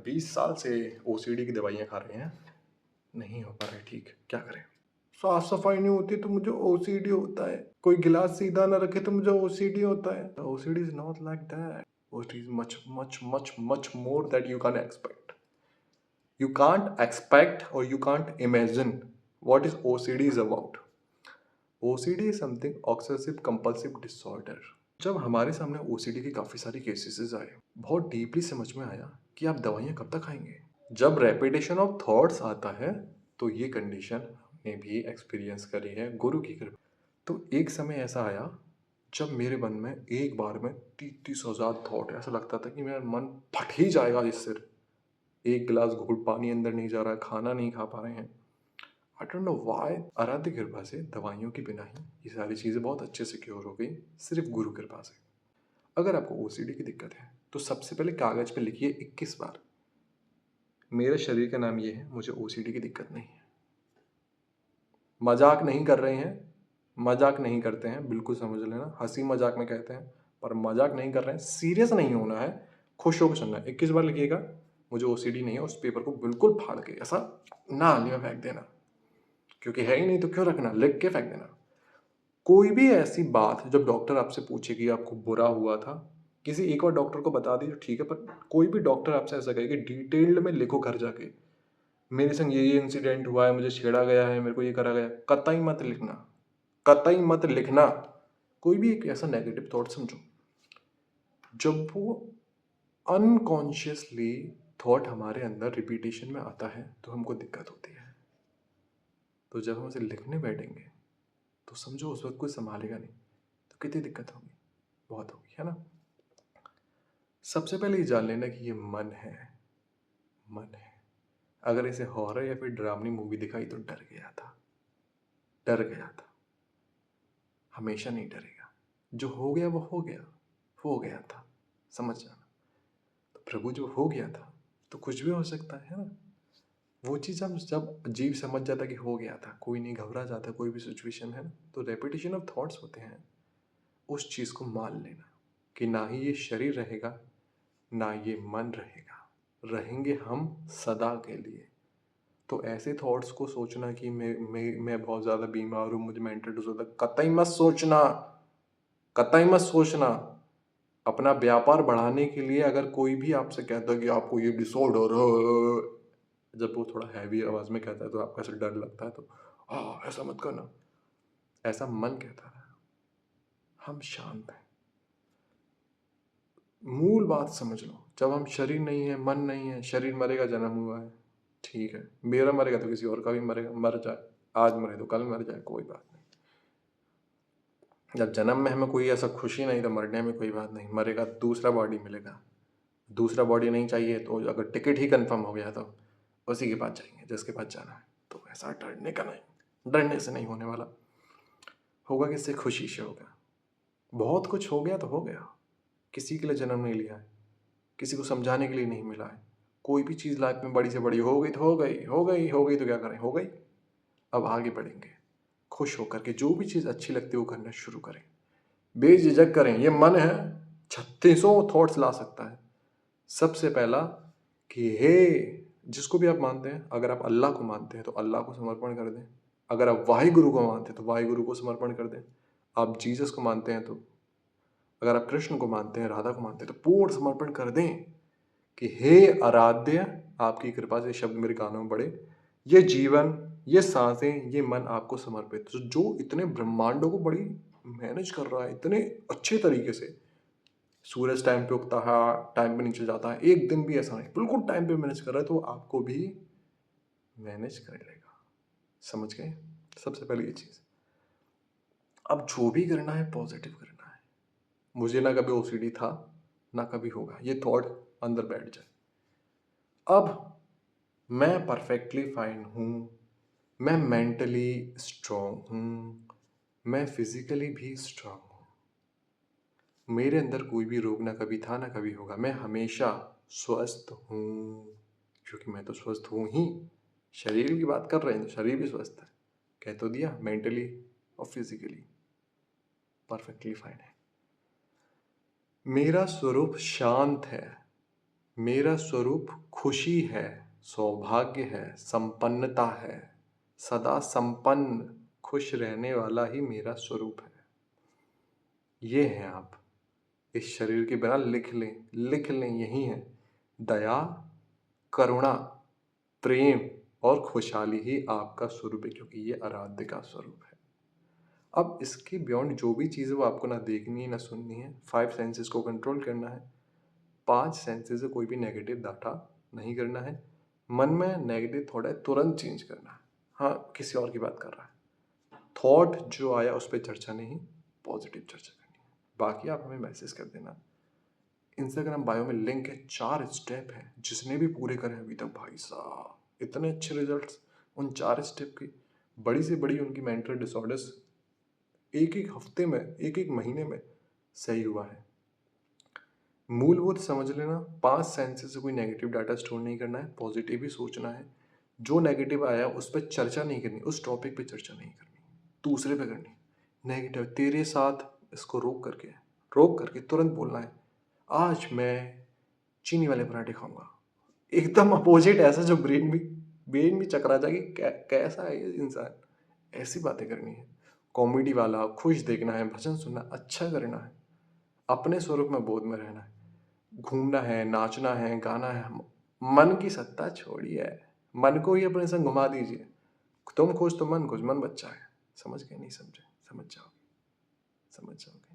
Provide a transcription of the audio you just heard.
20 साल से ओसीडी की दवाइयाँ खा रहे हैं, नहीं हो पा रहा है ठीक, क्या करें? साफ सफाई नहीं होती तो मुझे ओसीडी होता है, कोई गिलास सीधा ना रखे तो मुझे ओसीडी होता है। OCD is not like that, OCD is much much much much more that you can expect. You can't expect or you can't imagine what is OCD is about. OCD is something obsessive compulsive disorder. जब हमारे सामने OCD के काफ़ी सारे cases आए, बहुत deeply समझ में आया कि आप दवाइयाँ कब तक खाएंगे। जब रेपिटेशन ऑफ थॉट्स आता है तो ये कंडीशन हमने भी एक्सपीरियंस करी है गुरु की कृपा। तो एक समय ऐसा आया जब मेरे मन में एक बार में 30,000 थॉट, ऐसा लगता था कि मेरा मन फट ही जाएगा इससे। एक गिलास घूंट पानी अंदर नहीं जा रहा है, खाना नहीं खा पा रहे हैं। I don't know why. आराध्य कृपा से दवाइयों की बिना ही ये सारी चीज़ें बहुत अच्छे से क्योर हो गई, सिर्फ गुरु कृपा से। अगर आपको ओसीडी की दिक्कत है तो सबसे पहले कागज पे लिखिए 21 बार, मेरे शरीर का नाम ये है, मुझे ओसीडी की दिक्कत नहीं है। मजाक नहीं कर रहे हैं, मजाक नहीं करते हैं, बिल्कुल समझ लेना, हंसी मजाक में कहते हैं पर मजाक नहीं कर रहे हैं, सीरियस नहीं होना है, खुश होकर सुनना है। 21 बार लिखिएगा मुझे ओसीडी नहीं है, उस पेपर को बिल्कुल फाड़ के ऐसा नाली में फेंक देना, क्योंकि है ही नहीं तो क्यों रखना, लिख के फेंक देना। कोई भी ऐसी बात जब डॉक्टर आपसे पूछे कि आपको बुरा हुआ था, किसी एक और डॉक्टर को बता दीजिए ठीक है, पर कोई भी डॉक्टर आपसे ऐसा कहे कि डिटेल्ड में लिखो घर जाके, मेरे संग ये इंसिडेंट हुआ है, मुझे छेड़ा गया है, मेरे को ये करा गया, कतई मत लिखना, कतई मत लिखना। कोई भी एक ऐसा नेगेटिव थॉट समझो, जब वो अनकॉन्शियसली थॉट हमारे अंदर रिपीटेशन में आता है तो हमको दिक्कत होती है। तो जब हम उसे लिखने बैठेंगे तो समझो उस वक्त कोई संभालेगा नहीं, तो कितनी दिक्कत होगी, बहुत होगी, है ना। सबसे पहले ये जान लेना कि ये मन है, मन है। अगर इसे हॉरर या फिर ड्रामनी मूवी दिखाई तो डर गया था, डर गया था, हमेशा नहीं डरेगा। जो हो गया वो हो गया था, समझ जाना। तो प्रभु जो हो गया था तो कुछ भी हो सकता है ना। वो चीज़ हम जब जीव समझ जाता कि हो गया था, कोई नहीं घबरा जाता, कोई भी सिचुएशन है ना, तो रेपिटेशन ऑफ थॉट्स होते हैं। उस चीज़ को मान लेना कि ना ही ये शरीर रहेगा, ना ये मन रहेगा, रहेंगे हम सदा के लिए। तो ऐसे थॉट्स को सोचना कि मैं बहुत ज़्यादा बीमार हूँ, मुझे मेंटल डिसऑर्डर, कतई मत सोचना, कतई मत सोचना। अपना व्यापार बढ़ाने के लिए अगर कोई भी आपसे कहता है कि आपको ये डिसऑर्डर है, जब वो थोड़ा हैवी आवाज़ में कहता है तो आपको ऐसा डर लगता है, तो ऐसा मत करना, ऐसा मन कहता है। हम शांत हैं। मूल बात समझ लो, जब हम शरीर नहीं है, मन नहीं है, शरीर मरेगा, जन्म हुआ है, ठीक है, मेरा मरेगा तो किसी और का भी मरेगा, मर जाए, आज मरे तो कल मर जाए, कोई बात नहीं। जब जन्म में हमें कोई ऐसा खुशी नहीं तो मरने में कोई बात नहीं, मरेगा दूसरा बॉडी मिलेगा, दूसरा बॉडी नहीं चाहिए तो अगर टिकट ही कंफर्म हो गया तो उसी के पास जाएंगे जिसके पास जाना है। तो ऐसा डरने का नहीं, डरने से नहीं होने वाला, होगा किससे, खुशी से होगा। बहुत कुछ हो गया तो हो गया, किसी के लिए जन्म नहीं लिया है, किसी को समझाने के लिए नहीं मिला है। कोई भी चीज़ लाइफ में बड़ी से बड़ी हो गई तो हो गई, हो गई, हो गई तो क्या करें, हो गई। अब आगे बढ़ेंगे, खुश होकर के जो भी चीज़ अच्छी लगती है वो करना शुरू करें, बेझिझक करें। ये मन है 3600 थॉट्स ला सकता है। सबसे पहला कि हे, जिसको भी आप मानते हैं, अगर आप अल्लाह को मानते हैं तो अल्लाह को समर्पण कर दें, अगर आप वाहिगुरु को मानते हैं तो वाहिगुरु को समर्पण कर दें, आप जीसस को मानते हैं तो, अगर आप कृष्ण को मानते हैं, राधा को मानते हैं तो पूर्ण समर्पण कर दें कि हे आराध्य, आपकी कृपा से शब्द मेरे कानों में पड़े, ये जीवन, ये सांसें, ये मन आपको समर्पित। तो जो इतने ब्रह्मांडों को बड़ी मैनेज कर रहा है इतने अच्छे तरीके से, सूरज टाइम पे उगता है, टाइम पे नीचे जाता है, एक दिन भी ऐसा नहीं, बिल्कुल टाइम पे मैनेज कर रहा है, तो आपको भी मैनेज कर लेगा। समझ गए? सबसे पहले ये चीज़। अब जो भी करना है पॉजिटिव करना है। मुझे ना कभी ओसीडी था, ना कभी होगा, ये थॉट अंदर बैठ जाए। अब मैं परफेक्टली फाइन हूँ, मैं मेंटली स्ट्रांग हूँ, मैं फिजिकली भी स्ट्रांग हूँ, मेरे अंदर कोई भी रोग ना कभी था ना कभी होगा, मैं हमेशा स्वस्थ हूँ, क्योंकि मैं तो स्वस्थ हूँ ही। शरीर की बात कर रहे हैं तो शरीर भी स्वस्थ है, कह तो दिया, मेंटली और फिजिकली परफेक्टली फाइन है। मेरा स्वरूप शांत है, मेरा स्वरूप खुशी है, सौभाग्य है, संपन्नता है। सदा संपन्न, खुश रहने वाला ही मेरा स्वरूप है। ये हैं आप। इस शरीर के बिना लिख लें यही है। दया, करुणा, प्रेम और खुशहाली ही आपका स्वरूप है, क्योंकि ये आराध्य का स्वरूप है। अब इसके बियॉन्ड जो भी चीज़ें वो आपको ना देखनी है ना सुननी है। 5 सेंसेस को कंट्रोल करना है। 5 सेंसेस से कोई भी नेगेटिव डाटा नहीं करना है। मन में नेगेटिव थॉट है तुरंत चेंज करना है। हाँ, किसी और की बात कर रहा है। थॉट जो आया उस पे चर्चा नहीं, पॉजिटिव चर्चा करनी है। बाकी आप हमें मैसेज कर देना। इंस्टाग्राम बायो में लिंक है, 4 स्टेप हैं, जिसने भी पूरे करे अभी तक भाई साहब इतने अच्छे रिजल्ट्स उन 4 स्टेप की। बड़ी से बड़ी उनकी मेंटल डिसऑर्डर्स एक-एक हफ्ते में, एक-एक महीने में सही हुआ है। मूलभूत समझ लेना, 5 सेंसेस से कोई नेगेटिव डाटा स्टोर नहीं करना है, पॉजिटिव ही सोचना है। जो नेगेटिव आया उस पे चर्चा नहीं करनी, उस टॉपिक पे चर्चा नहीं करनी, दूसरे पे करनी। नेगेटिव तेरे साथ इसको रोक करके तुरंत बोलना है, आज मैं चीनी वाले पराठे खाऊँगा। एकदम अपोज़िट, ऐसा जो ब्रेन भी चकरा जाए कि कैसा है ये इंसान? ऐसी बातें करनी है। कॉमेडी वाला, खुश देखना है, भजन सुनना, अच्छा करना है। अपने स्वरूप में बोध में रहना है। घूमना है, नाचना है, गाना है। मन की सत्ता छोड़िए। मन को ही अपने संग घुमा दीजिए। तुम खुश तो मन खुश, मन बच्चा है। समझ गए? नहीं समझे? समझ जाओगे।